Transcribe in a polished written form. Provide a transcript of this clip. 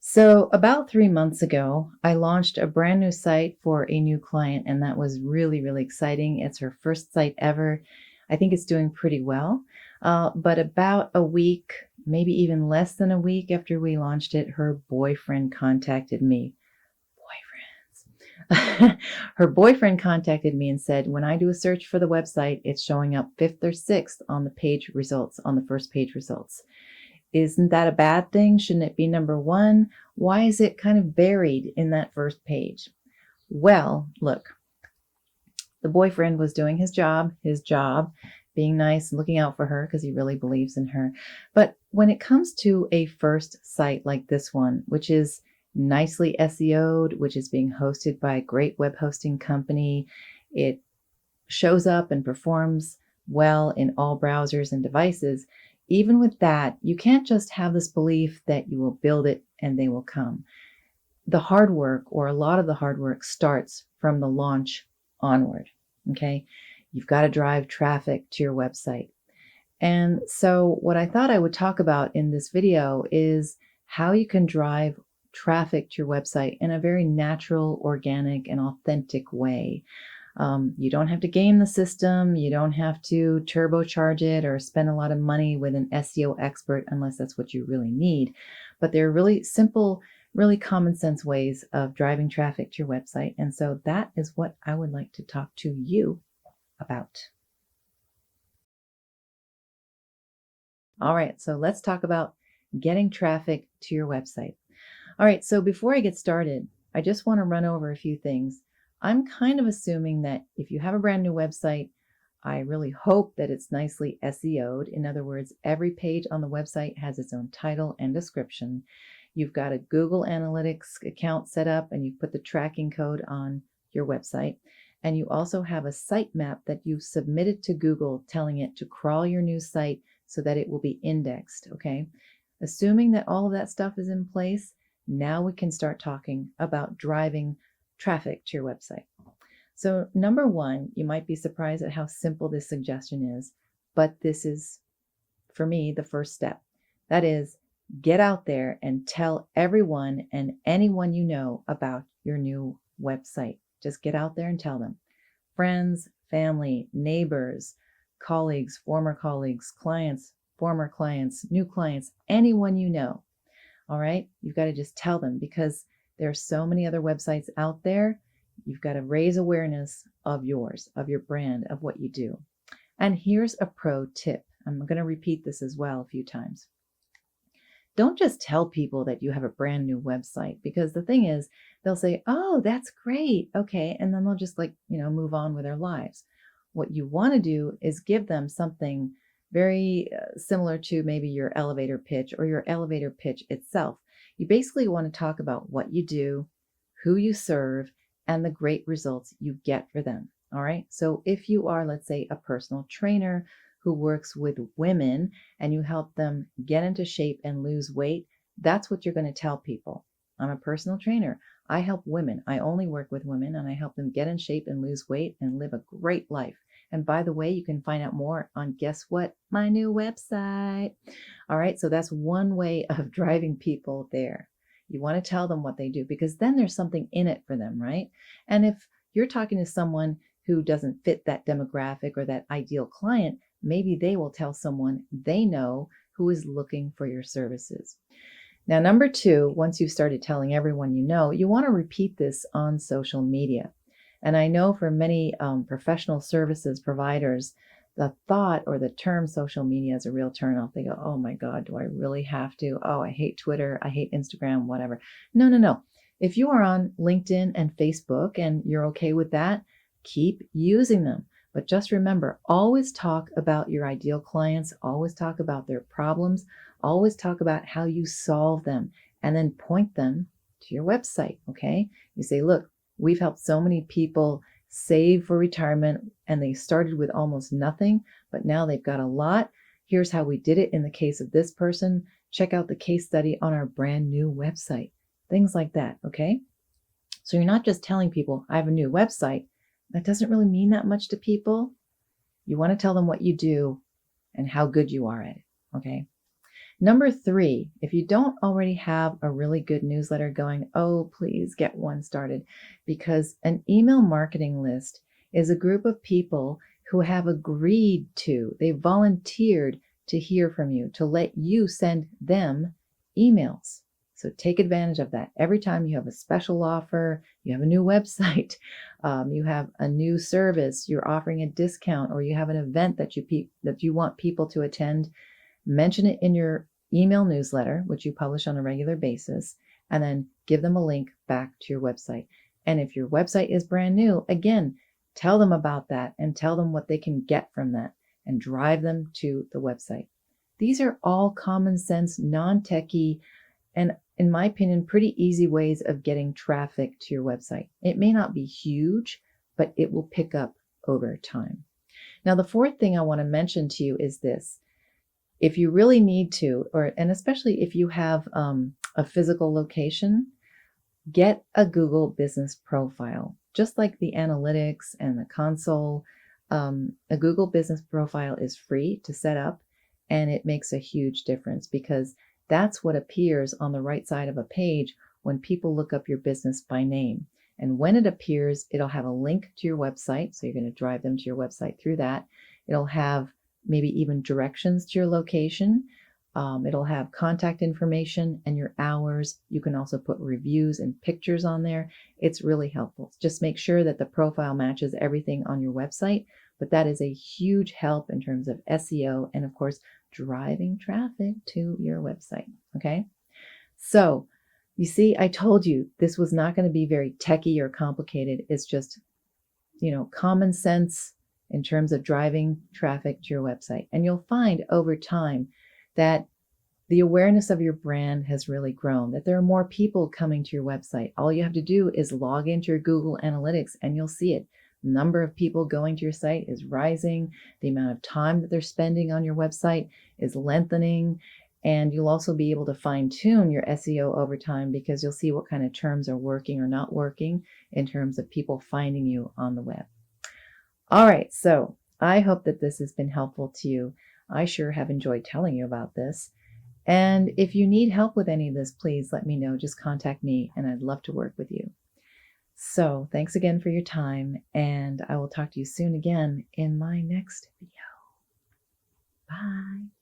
So, about 3 months ago, I launched a brand new site for a new client, and that was really, really exciting. It's her first site ever. I think it's doing pretty well. But about a week, maybe even less than a week after we launched it, her boyfriend contacted me. Boyfriends. Her boyfriend contacted me and said, when I do a search for the website, it's showing up fifth or sixth on the page results, on the first page results. Isn't that a bad thing? Shouldn't it be number one? Why is it kind of buried in that first page? Well, look, the boyfriend was doing his job, being nice and looking out for her because he really believes in her. But when it comes to a first site like this one, which is nicely SEO'd, which is being hosted by a great web hosting company, it shows up and performs well in all browsers and devices. Even with that, you can't just have this belief that you will build it and they will come. The hard work, or a lot of the hard work, starts from the launch onward. Okay. You've got to drive traffic to your website. And so, what I thought I would talk about in this video is how you can drive traffic to your website in a very natural, organic, and authentic way. You don't have to game the system. You don't have to turbocharge it or spend a lot of money with an SEO expert unless that's what you really need. But there are really simple, really common sense ways of driving traffic to your website. And so that is what I would like to talk to you about. All right, so let's talk about getting traffic to your website. All right, so before I get started, I just want to run over a few things. I'm kind of assuming that if you have a brand new website, I really hope that it's nicely SEO'd. In other words, every page on the website has its own title and description. You've got a Google Analytics account set up and you've put the tracking code on your website. And you also have a sitemap that you've submitted to Google telling it to crawl your new site so that it will be indexed, okay? Assuming that all of that stuff is in place, now we can start talking about driving traffic to your website. So number one, you might be surprised at how simple this suggestion is, but this is, for me, the first step. That is, get out there and tell everyone and anyone you know about your new website. Just get out there and tell them. Friends, family, neighbors, colleagues, former colleagues, clients, former clients, new clients, anyone you know. All right. You've got to just tell them because there are so many other websites out there. You've got to raise awareness of yours, of your brand, of what you do. And here's a pro tip. I'm going to repeat this as well a few times. Don't just tell people that you have a brand new website because the thing is, they'll say, oh, that's great. Okay. And then they'll just move on with their lives. What you want to do is give them something very similar to maybe your elevator pitch or your elevator pitch itself. You basically want to talk about what you do, who you serve, and the great results you get for them. All right. So if you are, let's say, a personal trainer who works with women and you help them get into shape and lose weight, that's what you're going to tell people. I'm a personal trainer. I help women. I only work with women and I help them get in shape and lose weight and live a great life. And by the way, you can find out more on, guess what? My new website. All right. So that's one way of driving people there. You want to tell them what they do because then there's something in it for them, right? And if you're talking to someone who doesn't fit that demographic or that ideal client, maybe they will tell someone they know who is looking for your services. Now, number two, once you've started telling everyone you know, you want to repeat this on social media. And I know for many professional services providers, the thought or the term social media is a real turnoff. They go, oh my God, do I really have to? Oh, I hate Twitter. I hate Instagram, whatever. No. If you are on LinkedIn and Facebook and you're okay with that, keep using them. But just remember, always talk about your ideal clients, always talk about their problems, always talk about how you solve them, and then point them to your website, okay? You say, look, we've helped so many people save for retirement and they started with almost nothing, but now they've got a lot. Here's how we did it in the case of this person. Check out the case study on our brand new website. Things like that, okay? So you're not just telling people, I have a new website. That doesn't really mean that much to people. You want to tell them what you do and how good you are at it, okay? Number three, if you don't already have a really good newsletter going, oh, please get one started, because an email marketing list is a group of people who have agreed to, they volunteered to hear from you, to let you send them emails. So take advantage of that. Every time you have a special offer, you have a new website, you have a new service, you're offering a discount, or you have an event that you want people to attend, mention it in your email newsletter, which you publish on a regular basis, and then give them a link back to your website. And if your website is brand new, again, tell them about that and tell them what they can get from that and drive them to the website. These are all common sense, non-techie, and in my opinion, pretty easy ways of getting traffic to your website. It may not be huge, but it will pick up over time. Now, the fourth thing I want to mention to you is this. If you really need to, and especially if you have a physical location, get a Google business profile. Just like the analytics and the console, a Google business profile is free to set up, and it makes a huge difference because that's what appears on the right side of a page when people look up your business by name. And when it appears, it'll have a link to your website. So you're going to drive them to your website through that. It'll have maybe even directions to your location. It'll have contact information and your hours. You can also put reviews and pictures on there. It's really helpful. Just make sure that the profile matches everything on your website. But that is a huge help in terms of SEO and, of course, driving traffic to your website. Okay. So you see, I told you this was not going to be very techie or complicated. It's just, common sense in terms of driving traffic to your website. And you'll find over time that the awareness of your brand has really grown, that there are more people coming to your website. All you have to do is log into your Google Analytics and you'll see it. The number of people going to your site is rising. The amount of time that they're spending on your website is lengthening. And you'll also be able to fine tune your SEO over time because you'll see what kind of terms are working or not working in terms of people finding you on the web. All right, so I hope that this has been helpful to you. I sure have enjoyed telling you about this. And if you need help with any of this, please let me know. Just contact me and I'd love to work with you. So thanks again for your time, and I will talk to you soon again in my next video. Bye.